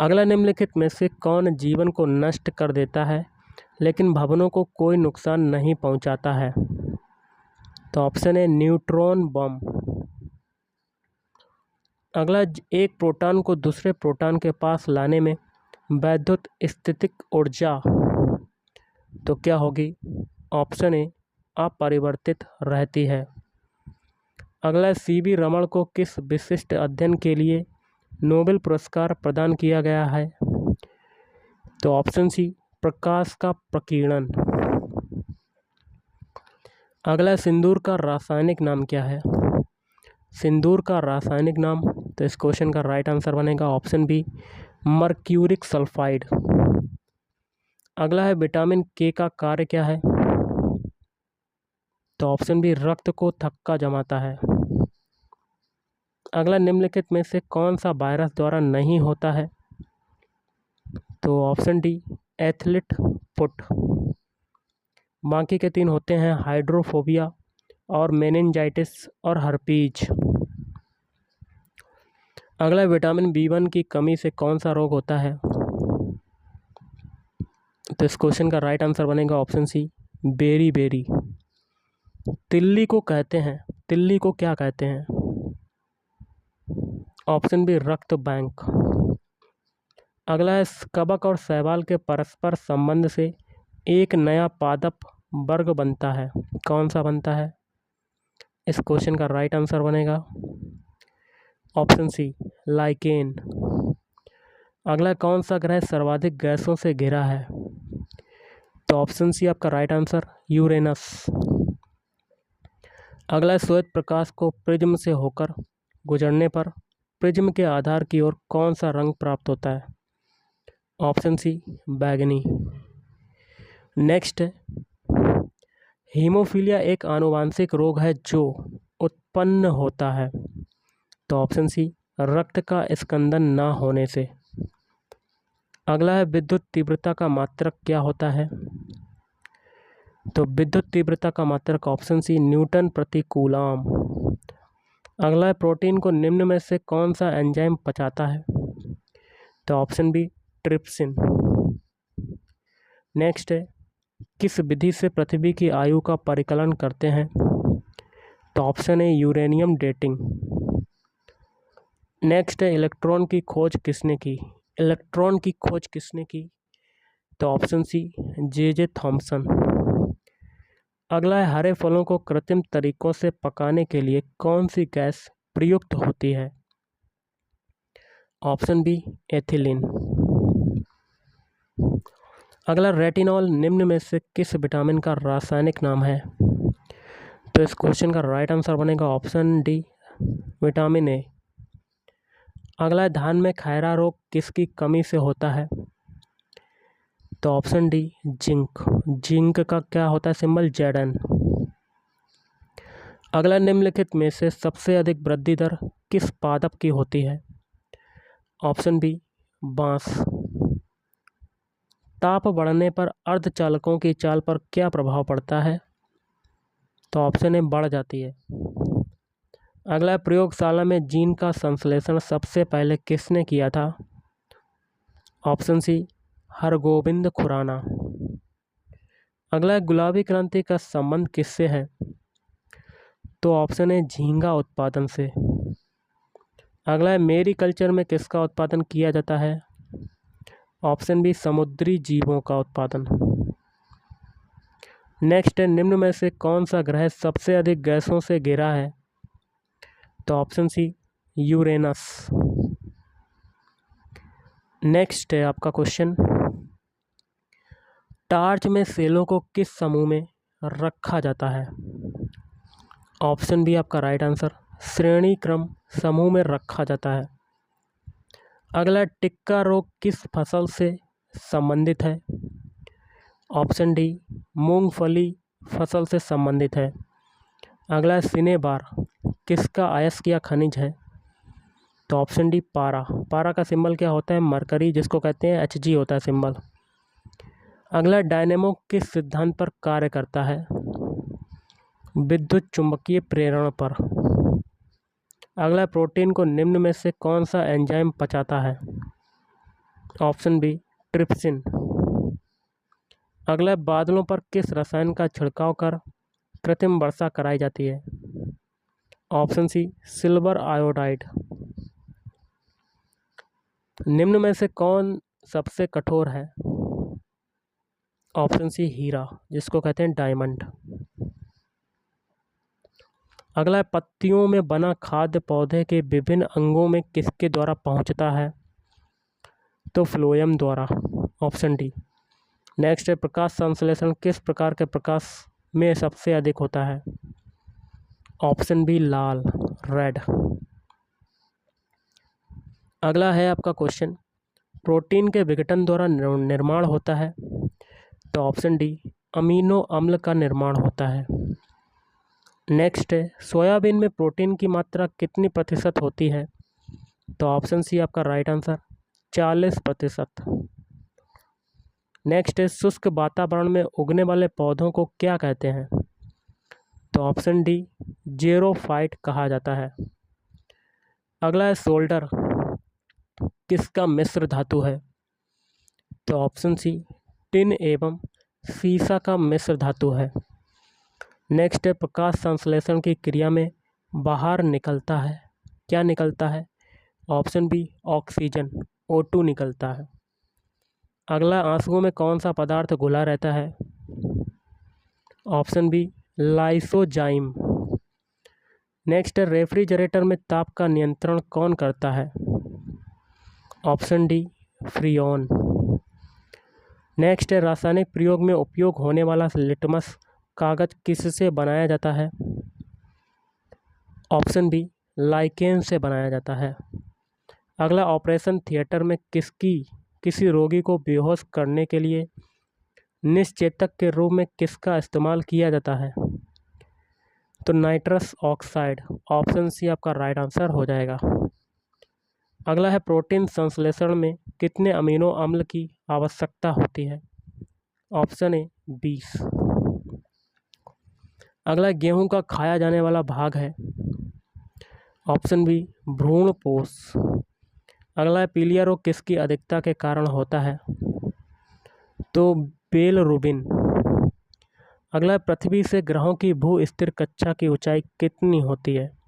अगला, निम्नलिखित में से कौन जीवन को नष्ट कर देता है लेकिन भवनों को कोई नुकसान नहीं पहुंचाता है? तो ऑप्शन है न्यूट्रॉन बम। अगला, एक प्रोटॉन को दूसरे प्रोटॉन के पास लाने में वैद्युत स्थितिक ऊर्जा तो क्या होगी? ऑप्शन ए अपरिवर्तित रहती है। अगला, CV रमन को किस विशिष्ट अध्ययन के लिए नोबेल पुरस्कार प्रदान किया गया है? तो ऑप्शन सी प्रकाश का प्रकीर्णन। अगला, सिंदूर का रासायनिक नाम क्या है? सिंदूर का रासायनिक नाम, तो इस क्वेश्चन का राइट आंसर बनेगा ऑप्शन बी मर्क्यूरिक सल्फाइड। अगला है, विटामिन K का कार्य क्या है? तो ऑप्शन बी रक्त को थक्का जमाता है। अगला, निम्नलिखित में से कौन सा वायरस द्वारा नहीं होता है? तो ऑप्शन डी एथलीट फुट। बाकी के तीन होते हैं हाइड्रोफोबिया और मेनिंजाइटिस और हर्पीज। अगला, विटामिन B1 की कमी से कौन सा रोग होता है? तो इस क्वेश्चन का राइट आंसर बनेगा ऑप्शन सी बेरी बेरी। तिल्ली को कहते हैं, तिल्ली को क्या कहते हैं? ऑप्शन बी रक्त बैंक। अगला है कवक और शैवाल के परस्पर संबंध से एक नया पादप वर्ग बनता है, कौन सा बनता है? इस क्वेश्चन का राइट आंसर बनेगा ऑप्शन सी लाइकेन। अगला कौन सा ग्रह सर्वाधिक गैसों से घिरा है? तो ऑप्शन सी आपका राइट आंसर यूरेनस। अगला श्वेत प्रकाश को प्रिज्म से होकर गुजरने पर प्रिज्म के आधार की ओर कौन सा रंग प्राप्त होता है? ऑप्शन सी बैगनी। नेक्स्ट है हीमोफीलिया एक आनुवांशिक रोग है जो उत्पन्न होता है, तो ऑप्शन सी रक्त का स्कंदन ना होने से। अगला है विद्युत तीव्रता का मात्रक क्या होता है? तो विद्युत तीव्रता का मात्रक ऑप्शन सी न्यूटन प्रति कूलाम। अगला है प्रोटीन को निम्न में से कौन सा एंजाइम पचाता है? तो ऑप्शन बी ट्रिप्सिन। नेक्स्ट है किस विधि से पृथ्वी की आयु का परिकलन करते हैं? तो ऑप्शन है यूरेनियम डेटिंग। नेक्स्ट है इलेक्ट्रॉन की खोज किसने की? इलेक्ट्रॉन की खोज किसने की? तो ऑप्शन सी जे थॉमसन। अगला है हरे फलों को कृत्रिम तरीकों से पकाने के लिए कौन सी गैस प्रयुक्त होती है? Option B ethylene. अगला रेटिनॉल निम्न में से किस विटामिन का रासायनिक नाम है? तो इस क्वेश्चन का राइट आंसर बनेगा ऑप्शन डी विटामिन ए। अगला है धान में खैरा रोग किसकी कमी से होता है? तो ऑप्शन डी जिंक। जिंक का क्या होता है सिंबल? Zn। अगला निम्नलिखित में से सबसे अधिक वृद्धि दर किस पादप की होती है? ऑप्शन बी बांस। ताप बढ़ने पर अर्धचालकों की चाल पर क्या प्रभाव पड़ता है? तो ऑप्शन ए बढ़ जाती है। अगला प्रयोगशाला में जीन का संश्लेषण सबसे पहले किसने किया था? Option C Hargobind Khorana. अगला गुलाबी क्रांति का संबंध किससे है? तो ऑप्शन है झींगा उत्पादन से। अगला है मेरी कल्चर में किसका उत्पादन किया जाता है? ऑप्शन बी समुद्री जीवों का उत्पादन। नेक्स्ट है निम्न में से कौन सा ग्रह सबसे अधिक गैसों से घिरा है? तो ऑप्शन सी यूरेनस। नेक्स्ट है आपका क्वेश्चन टार्च में सेलों को किस समूह में रखा जाता है? ऑप्शन बी आपका राइट आंसर श्रेणी क्रम समूह में रखा जाता है। अगला टिक्का रोग किस फसल से संबंधित है? ऑप्शन डी मूंगफली फसल से संबंधित है। अगला सिनेबार किसका अयस्क या खनिज है? तो ऑप्शन डी पारा। पारा का सिंबल क्या होता है? मरकरी, जिसको कहते हैं Hg होता है सिंबल। अगला डायनेमो किस सिद्धांत पर कार्य करता है? विद्युत चुंबकीय प्रेरण पर। अगला प्रोटीन को निम्न में से कौन सा एंजाइम पचाता है? Option B trypsin. अगला बादलों पर किस रसायन का छिड़काव कर कृत्रिम वर्षा कराई जाती है? Option C silver iodide. निम्न में से कौन सबसे कठोर है? ऑप्शन सी हीरा, जिसको कहते हैं डायमंड। अगला पत्तियों में बना खाद्य पौधे के विभिन्न अंगों में किसके द्वारा पहुंचता है? तो फ्लोएम द्वारा, ऑप्शन डी। नेक्स्ट है प्रकाश संश्लेषण किस प्रकार के प्रकाश में सबसे अधिक होता है? ऑप्शन बी लाल, रेड। अगला है आपका क्वेश्चन प्रोटीन के विघटन द्वारा निर्माण होता है? तो ऑप्शन डी अमीनो अम्ल का निर्माण होता है। नेक्स्ट है सोयाबीन में प्रोटीन की मात्रा कितनी प्रतिशत होती है? तो ऑप्शन सी आपका राइट आंसर 40%। नेक्स्ट है शुष्क वातावरण में उगने वाले पौधों को क्या कहते हैं? तो ऑप्शन डी जेरोफाइट कहा जाता है। अगला है सोल्डर किसका मिश्र धातु है? तो ऑप्शन सी टिन एवं सीसा का मिश्र धातु है। नेक्स्ट है प्रकाश संश्लेषण की क्रिया में बाहर निकलता है? क्या निकलता है? ऑप्शन बी ऑक्सीजन, O2 निकलता है। अगला, आंसुओं में कौन सा पदार्थ घुला रहता है? Option B lysozyme. Next, refrigerator में ताप का नियंत्रण कौन करता है? Option D freon. नेक्स्ट, रासायनिक प्रयोग में उपयोग होने वाला लिटमस कागज किससे बनाया जाता है? ऑप्शन बी लाइकेन से बनाया जाता है। अगला, ऑपरेशन थिएटर में किसी रोगी को बेहोश करने के लिए निश्चेतक के रूप में किसका इस्तेमाल किया जाता है? तो नाइट्रस ऑक्साइड। ऑप्शन सी आपका राइट आंसर हो जाएगा। अगला है, प्रोटीन संश्लेषण में कितने अमीनो अम्ल की आवश्यकता होती है? Option A 20। अगला, गेहूं का खाया जाने वाला भाग है? ऑप्शन बी भ्रूणपोष। अगला, पीलिया रोग किसकी अधिकता के कारण होता है? तो बिलिरुबिन। अगला, पृथ्वी से ग्रहों की भू स्थिर कक्षा की ऊंचाई कितनी होती है?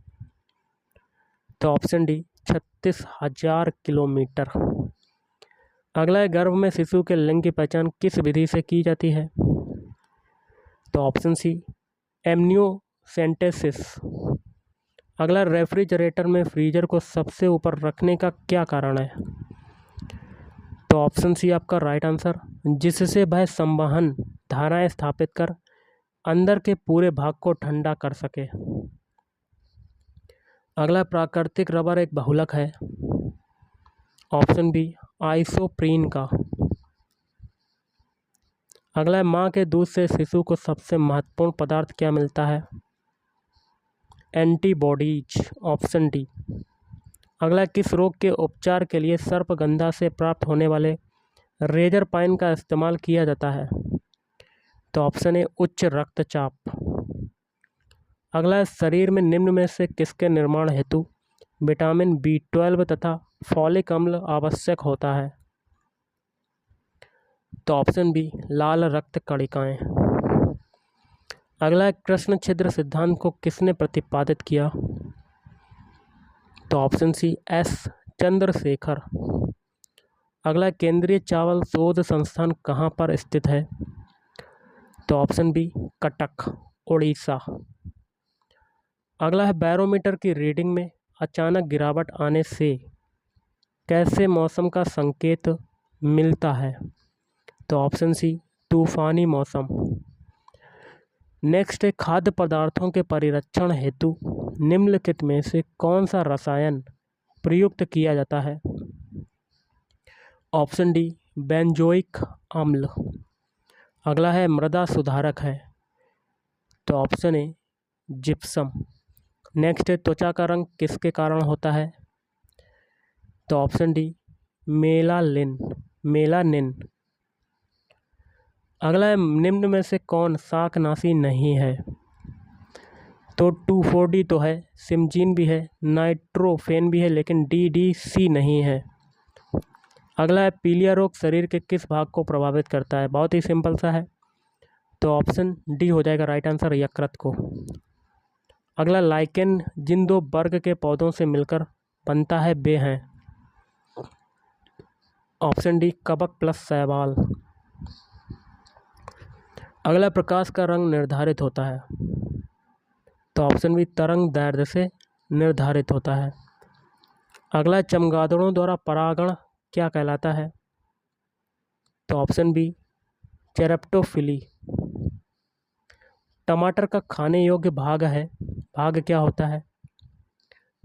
तो ऑप्शन डी 36,000 किलोमीटर। अगला, गर्भ में शिशु के लिंग की पहचान किस विधि से की जाती है? तो ऑप्शन सी एमनियोसेंटेसिस। अगला, रेफ्रिजरेटर में फ्रीजर को सबसे ऊपर रखने का क्या कारण है? तो ऑप्शन सी आपका राइट आंसर, जिससे वह संवहन धाराएं स्थापित कर अंदर के पूरे भाग को ठंडा कर सके। अगला, प्राकृतिक रबर एक बहुलक है? ऑप्शन बी आइसोप्रीन का। अगला, माँ के दूध से शिशु को सबसे महत्वपूर्ण पदार्थ क्या मिलता है? एंटीबॉडीज। Option D. अगला, किस रोग के उपचार के लिए सर्पगंधा से प्राप्त होने वाले रेजर पाइन का इस्तेमाल किया जाता है? तो ऑप्शन ए उच्च रक्तचाप। अगला, शरीर में निम्न में से किसके निर्माण हेतु विटामिन B12 तथा फॉलिक अम्ल आवश्यक होता है? तो ऑप्शन बी लाल रक्त कणिकाएं। अगला, कृष्ण छिद्र सिद्धांत को किसने प्रतिपादित किया? तो ऑप्शन सी एस चंद्रशेखर। अगला, केंद्रीय चावल शोध संस्थान कहाँ पर स्थित है? तो ऑप्शन बी कटक, उड़ीसा। अगला है, बैरोमीटर की रीडिंग में अचानक गिरावट आने से कैसे मौसम का संकेत मिलता है? तो ऑप्शन सी तूफानी मौसम। नेक्स्ट है, खाद्य पदार्थों के परिरक्षण हेतु निम्नलिखित में से कौन सा रसायन प्रयुक्त किया जाता है? ऑप्शन डी बेंजोइक अम्ल। अगला है, मृदा सुधारक है? तो ऑप्शन ए जिप्सम। नेक्स्ट है, त्वचा का रंग किसके कारण होता है? तो ऑप्शन डी मेलानिन। अगला है, निम्न में से कौन शाकनाशी नहीं है? तो 2,4-D तो है, सिमजीन भी है, नाइट्रोफेन भी है, लेकिन DDC नहीं है। अगला है, पीलिया रोग शरीर के किस भाग को प्रभावित करता है? बहुत ही सिंपल सा है, तो ऑप्शन डी हो जाएगा राइट आंसर, यकृत को। अगला, लाइकेन जिन दो वर्ग के पौधों से मिलकर बनता है वे हैं? ऑप्शन डी कवक प्लस शैवाल। अगला, प्रकाश का रंग निर्धारित होता है? तो ऑप्शन बी तरंग दैर्ध्य से निर्धारित होता है। अगला, चमगादड़ों द्वारा परागण क्या कहलाता है? तो ऑप्शन बी चेरेप्टोफिली। टमाटर का खाने योग्य भाग क्या होता है?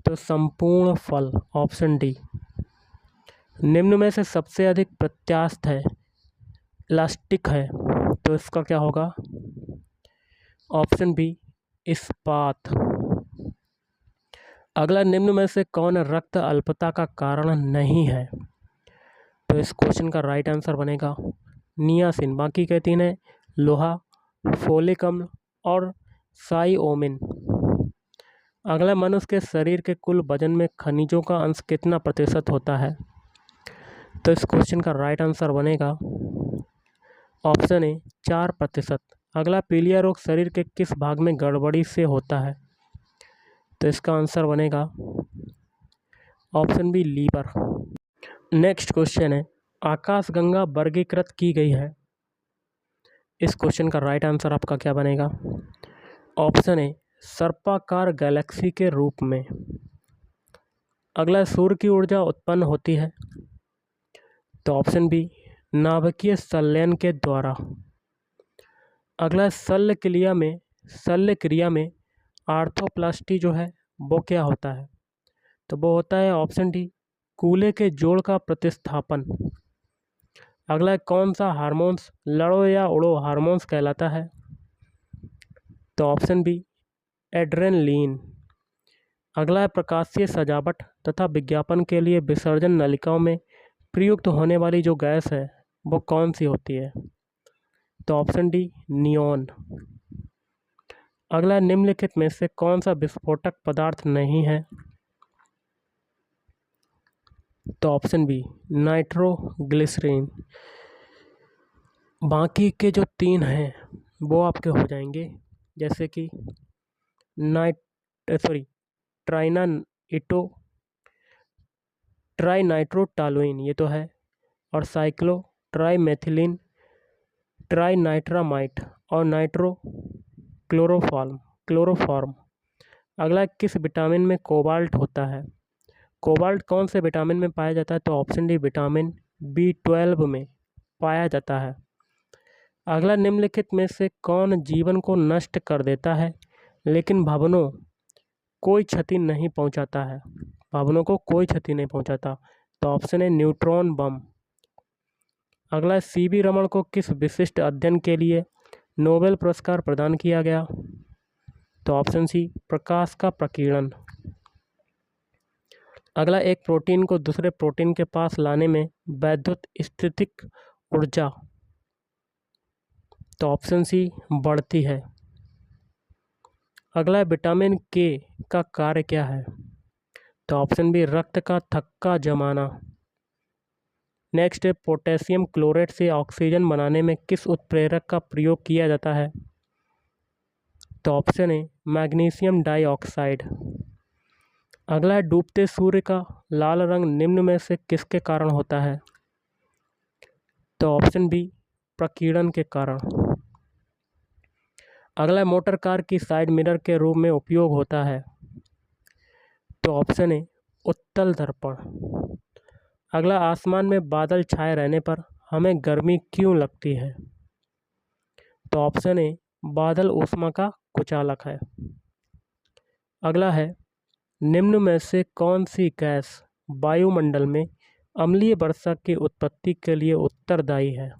तो संपूर्ण फल, ऑप्शन डी। निम्न में से सबसे अधिक प्रत्यास्थ है, इलास्टिक है, तो इसका क्या होगा? ऑप्शन बी इस्पात। अगला, निम्न में से कौन रक्त अल्पता का कारण नहीं है? तो इस क्वेश्चन का राइट आंसर बनेगा नियासिन। बाकी के तीन है लोहा, फोलिक अम्ल और साइओमिन। अगला, मनुष्य के शरीर के कुल वजन में खनिजों का अंश कितना प्रतिशत होता है? तो इस क्वेश्चन का राइट आंसर बनेगा ऑप्शन ए 4%। अगला, पीलिया रोग शरीर के किस भाग में गड़बड़ी से होता है? तो इसका आंसर बनेगा option B liver. Next question है, आकाशगंगा वर्गीकृत की गई है। इस क्वेश्चन का राइट आंसर आपका क्या बनेगा? ऑप्शन ए सर्पाकार गैलेक्सी के रूप में। अगला सूर्य की ऊर्जा उत्पन्न होती है, तो ऑप्शन बी नाभिकीय संलयन के द्वारा। अगला शल्य क्रिया में आर्थोप्लास्टी जो है वो क्या होता है? तो वो होता है ऑप्शन डी कूले के जोड़ का प्रतिस्थापन। अगला कौन सा हार्मोन्स लड़ो या उड़ो हार्मोन्स कहलाता है? तो ऑप्शन बी एड्रेनलिन। अगला है प्रकाशीय सजावट तथा विज्ञापन के लिए विसर्जन नलिकाओं में प्रयुक्त होने वाली जो गैस है वो कौन सी होती है? तो ऑप्शन डी नियॉन। अगला निम्नलिखित में से कौन सा विस्फोटक पदार्थ नहीं है? तो ऑप्शन बी नाइट्रोग्लिसरीन। बाकी के जो तीन हैं वो आपके हो जाएंगे, जैसे कि ट्राइनाइट्रोटॉलुइन ये तो है, और साइक्लो ट्राइमेथिलीन, ट्राइनाइट्रामाइड और क्लोरोफॉर्म। अगला किस विटामिन में कोबाल्ट होता है? कोबाल्ट कौन से विटामिन में पाया जाता है? तो ऑप्शन डी विटामिन B12 में पाया जाता है। अगला निम्नलिखित में से कौन जीवन को नष्ट कर देता है लेकिन भवनों कोई क्षति नहीं पहुंचाता है? भवनों को कोई क्षति नहीं पहुंचाता, तो ऑप्शन है न्यूट्रॉन बम। अगला CV रमन को किस विशिष्ट अध्ययन के लिए नोबेल पुरस्कार प्रदान किया गया? तो ऑप्शन सी प्रकाश का प्रकीर्णन। अगला एक प्रोटीन को दूसरे प्रोटीन के पास लाने में वैद्युत स्थितिक ऊर्जा, तो ऑप्शन सी बढ़ती है। अगला विटामिन के का कार्य क्या है? तो ऑप्शन बी रक्त का थक्का जमाना। नेक्स्ट है पोटेशियम क्लोराइड से ऑक्सीजन बनाने में किस उत्प्रेरक का प्रयोग किया जाता है? तो ऑप्शन है मैग्नीशियम डाइऑक्साइड। अगला है डूबते सूर्य का लाल रंग निम्न में से किसके कारण होता है? तो ऑप्शन बी प्रकीर्णन के कारण। अगला मोटर कार की साइड मिरर के रूप में उपयोग होता है, तो ऑप्शन है उत्तल दर्पण। अगला आसमान में बादल छाए रहने पर हमें गर्मी क्यों लगती है? तो ऑप्शन है बादल ऊष्मा का कुचालक है। अगला है निम्न में से कौन सी गैस वायुमंडल में अम्लीय वर्षा की उत्पत्ति के लिए उत्तरदायी है?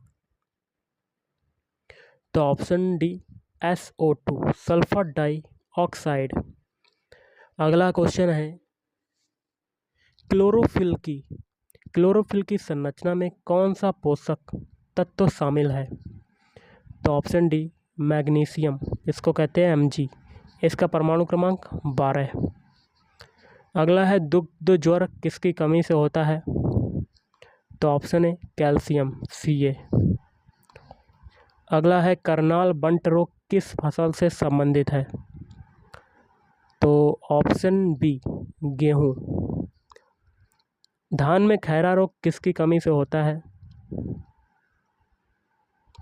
तो option D SO2 sulphur dioxide. अगला क्वेश्चन है क्लोरोफिल की संरचना में कौन सा पोषक तत्व शामिल है? तो ऑप्शन डी मैग्नीशियम, इसको कहते हैं Mg। इसका परमाणु क्रमांक 12। अगला है दुग्ध ज्वर किसकी कमी से होता है? तो ऑप्शन है कैल्शियम Ca। अगला है करनाल बंट रोग किस फसल से संबंधित है? तो ऑप्शन बी गेहूँ। धान में खैरा रोग किसकी कमी से होता है?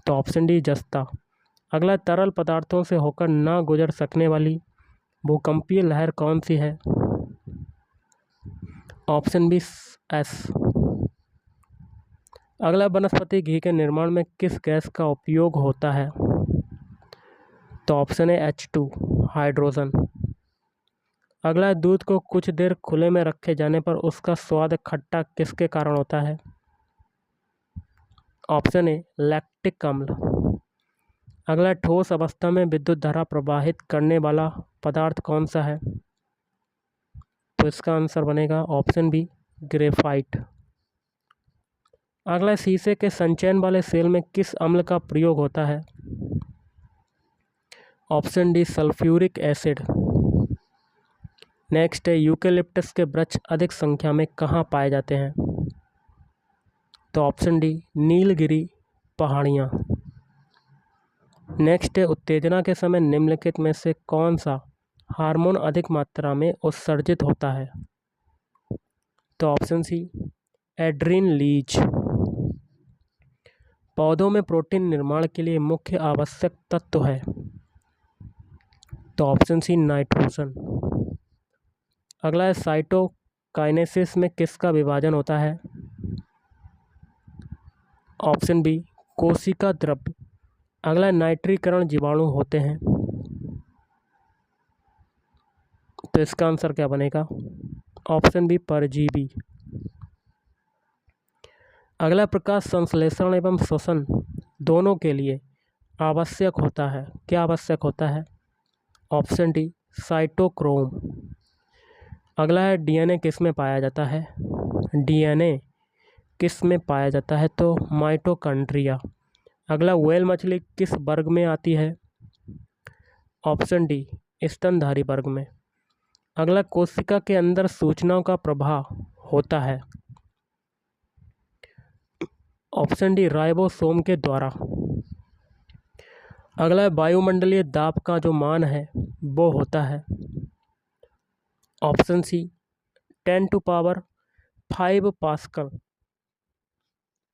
तो ऑप्शन डी जस्ता। अगला तरल पदार्थों से होकर ना गुजर सकने वाली भूकंपीय लहर कौन सी है? Option B S। अगला वनस्पति घी के निर्माण में किस गैस का उपयोग होता है? तो ऑप्शन है H2 हाइड्रोजन। अगला दूध को कुछ देर खुले में रखे जाने पर उसका स्वाद खट्टा किसके कारण होता है? ऑप्शन है लैक्टिक अम्ल। अगला ठोस अवस्था में विद्युत धारा प्रवाहित करने वाला पदार्थ कौन सा है? तो इसका आंसर बनेगा ऑप्शन बी ग्रेफाइट। अगला शीशे के संचयन वाले सेल में किस अम्ल का प्रयोग होता है? Option D sulphuric acid. Next है यूकेलिप्टस के वृक्ष अधिक संख्या में कहाँ पाए जाते हैं? तो ऑप्शन डी नीलगिरी पहाड़ियाँ। नेक्स्ट है उत्तेजना के समय निम्नलिखित में से कौन सा हार्मोन अधिक मात्रा में उत्सर्जित होता है? तो ऑप्शन सी एड्रीनलीज। पौधों में प्रोटीन निर्माण के लिए मुख्य आवश्यक तत्व है? तो ऑप्शन सी नाइट्रोजन। अगला है साइटोकाइनेसिस में किसका विभाजन होता है? ऑप्शन बी कोशिका द्रव्य। अगला नाइट्रीकरण जीवाणु होते हैं। तो इसका आंसर क्या बनेगा? ऑप्शन बी परजीवी। अगला प्रकाश संश्लेषण एवं श्वसन दोनों के लिए आवश्यक होता है। क्या आवश्यक होता है? Option D cytochrome. अगला है डीएनए किस में पाया जाता है? डीएनए किस में पाया जाता है? तो माइटोकॉन्ड्रिया। अगला व्हेल मछली किस वर्ग में आती है? ऑप्शन डी स्तनधारी वर्ग में। अगला कोशिका के अंदर सूचनाओं का प्रवाह होता है? ऑप्शन डी राइबोसोम के द्वारा। अगला वायुमंडलीय दाब का जो मान है वो होता है? Option C 10⁵ pascal.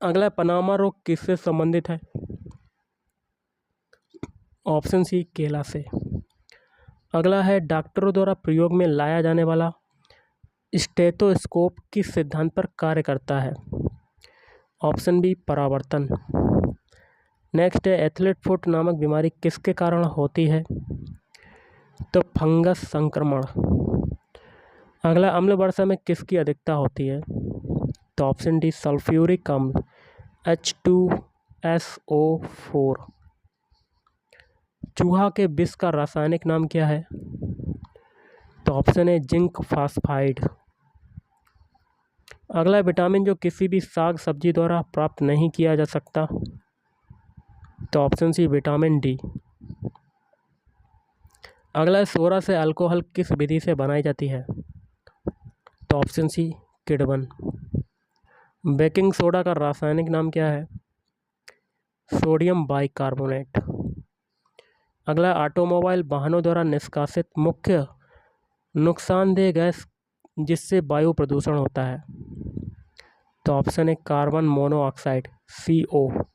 अगला पनामा रोग किससे संबंधित है? ऑप्शन सी केला से। अगला है डॉक्टरों द्वारा प्रयोग में लाया जाने वाला स्टेथोस्कोप किस सिद्धांत पर कार्य करता है? ऑप्शन बी परावर्तन। नेक्स्ट है एथलीट फुट नामक बीमारी किसके कारण होती है? तो फंगस संक्रमण। अगला अम्ल वर्षा में किसकी अधिकता होती है? तो ऑप्शन डी सल्फ्यूरिक अम्ल H2SO4। चूहा के विष का रासायनिक नाम क्या है? तो ऑप्शन है जिंक फास्फाइड। अगला विटामिन जो किसी भी साग सब्जी द्वारा प्राप्त नहीं किया जा सकता? तो ऑप्शन सी विटामिन डी। अगला सोडा से अल्कोहल किस विधि से बनाई जाती है? तो ऑप्शन सी किण्वन। बेकिंग सोडा का रासायनिक नाम क्या है? Sodium bicarbonate. अगला ऑटोमोबाइल वाहनों द्वारा निष्कासित मुख्य नुकसानदेह गैस जिससे वायु प्रदूषण होता है? तो ऑप्शन है कार्बन मोनोऑक्साइड CO।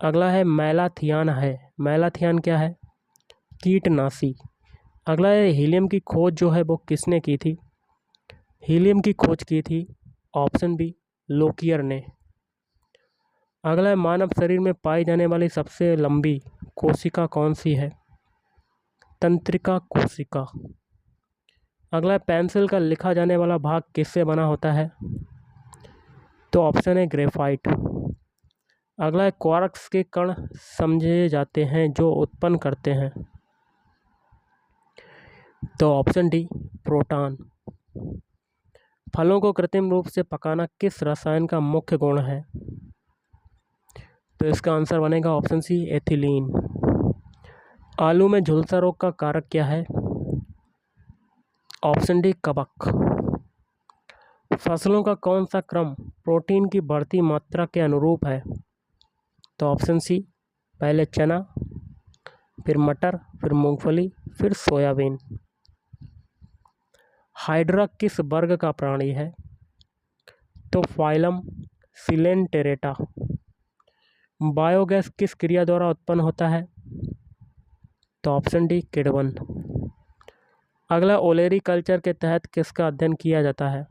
अगला है मैलाथियान है। मैलाथियान क्या है? कीटनाशी। अगला है हीलियम की खोज जो है वो किसने की थी? हीलियम की खोज की थी ऑप्शन बी लोकियर ने। अगला है मानव शरीर में पाई जाने वाली सबसे लंबी कोशिका कौन सी है? तंत्रिका कोशिका। अगला है पेंसिल का लिखा जाने वाला भाग किससे बना होता है? तो ऑप्शन है ग्रेफाइट। अगला है क्वार्क्स के कण समझे जाते हैं जो उत्पन्न करते हैं? तो ऑप्शन डी प्रोटॉन। फलों को कृत्रिम रूप से पकाना किस रसायन का मुख्य गुण है? तो इसका आंसर बनेगा ऑप्शन सी एथिलीन। आलू में झुलसा रोग का कारक क्या है? ऑप्शन डी कवक। फसलों का कौन सा क्रम प्रोटीन की बढ़ती मात्रा के अनुरूप है? तो ऑप्शन सी पहले चना, फिर मटर, फिर मूंगफली, फिर सोयाबीन। हाइड्रा किस वर्ग का प्राणी है? तो फाइलम सिलेंटेरेटा। बायोगैस किस क्रिया द्वारा उत्पन्न होता है? तो ऑप्शन डी किण्वन। अगला ओलेरी कल्चर के तहत किसका अध्ययन किया जाता है?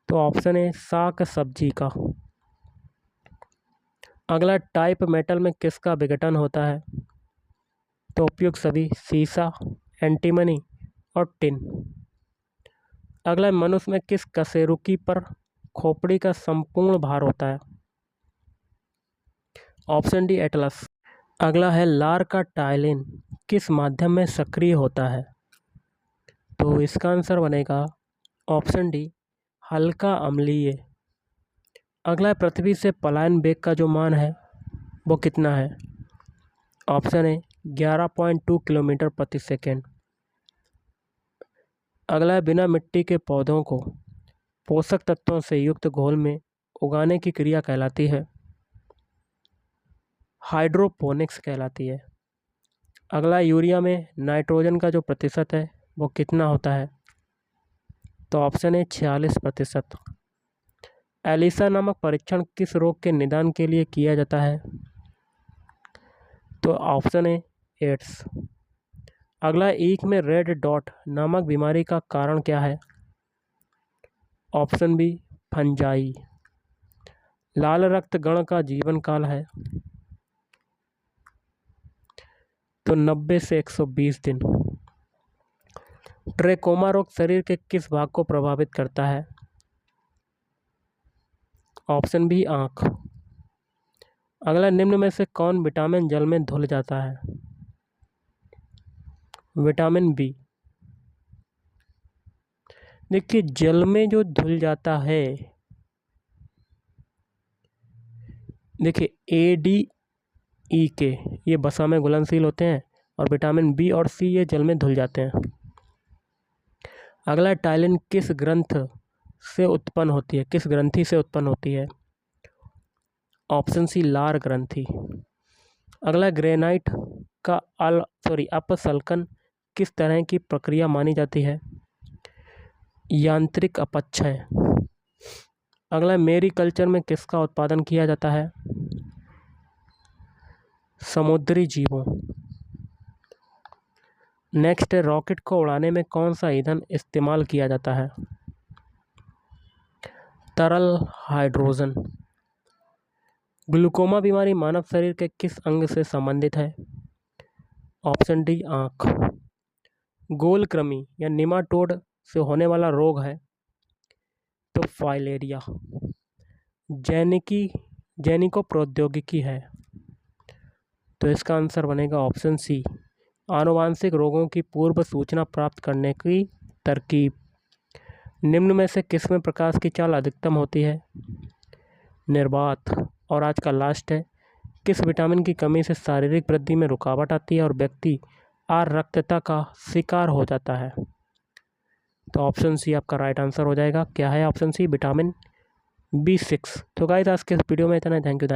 तो ऑप्शन है शाक सब्जी का। अगला टाइप मेटल में किसका विघटन होता है? तो उपयुक्त सभी सीसा, एंटीमनी और टिन। अगला मनुष्य में किस कशेरुकी पर खोपड़ी का संपूर्ण भार होता है? Option D Atlas. अगला है लार का टाइलिन किस माध्यम में सक्रिय होता है? तो इसका आंसर बनेगा ऑप्शन डी हल्का अम्लीय। अगला है पृथ्वी से पलायन वेग का जो मान है वो कितना है? ऑप्शन है 11.2 किलोमीटर प्रति सेकेंड। अगला है बिना मिट्टी के पौधों को पोषक तत्वों से युक्त घोल में उगाने की क्रिया कहलाती है? हाइड्रोपोनिक्स कहलाती है। अगला, यूरिया में नाइट्रोजन का जो प्रतिशत है वो कितना होता है? तो ऑप्शन है 46%। एलिसा नामक परीक्षण किस रोग के निदान के लिए किया जाता है? तो ऑप्शन है एड्स। अगला, ईख में रेड डॉट नामक बीमारी का कारण क्या है? Option B fungi. लाल रक्त गण का जीवन काल है तो 90 से 120 दिन। ट्रेकोमा रोग शरीर के किस भाग को प्रभावित करता है? ऑप्शन बी आँख। अगला, निम्न में से कौन विटामिन जल में धुल जाता है? Vitamin B. देखिए, जल में जो धुल जाता है, देखिए ए डी ई के ये वसा में घुलनशील होते हैं और विटामिन बी और सी ये जल में धुल जाते हैं। अगला, टाइलिन किस ग्रंथ से उत्पन्न होती है, किस ग्रंथि से उत्पन्न होती है? ऑप्शन सी लार ग्रंथि। अगला, ग्रेनाइट का अपसल्कन किस तरह की प्रक्रिया मानी जाती है? यांत्रिक अपक्षय। अगला, मेरी कल्चर में किसका उत्पादन किया जाता है? समुद्री जीवों। नेक्स्ट है, रॉकेट को उड़ाने में कौन सा ईंधन इस्तेमाल किया जाता है? तरल हाइड्रोजन। ग्लूकोमा बीमारी मानव शरीर के किस अंग से संबंधित है? ऑप्शन डी आँख। गोल कृमि या निमाटोड से होने वाला रोग है तो फाइलेरिया। जैनिको प्रौद्योगिकी है तो इसका आंसर बनेगा ऑप्शन सी आनुवांशिक रोगों की पूर्व सूचना प्राप्त करने की तरकीब। निम्न में से किसमें प्रकाश की चाल अधिकतम होती है? निर्वात। और आज का लास्ट है, किस विटामिन की कमी से शारीरिक वृद्धि में रुकावट आती है और व्यक्ति आरक्तता का शिकार हो जाता है? तो ऑप्शन सी आपका राइट आंसर हो जाएगा। क्या है ऑप्शन सी? Vitamin B6। तो गाइस, आज के इस वीडियो में इतना। Thank you.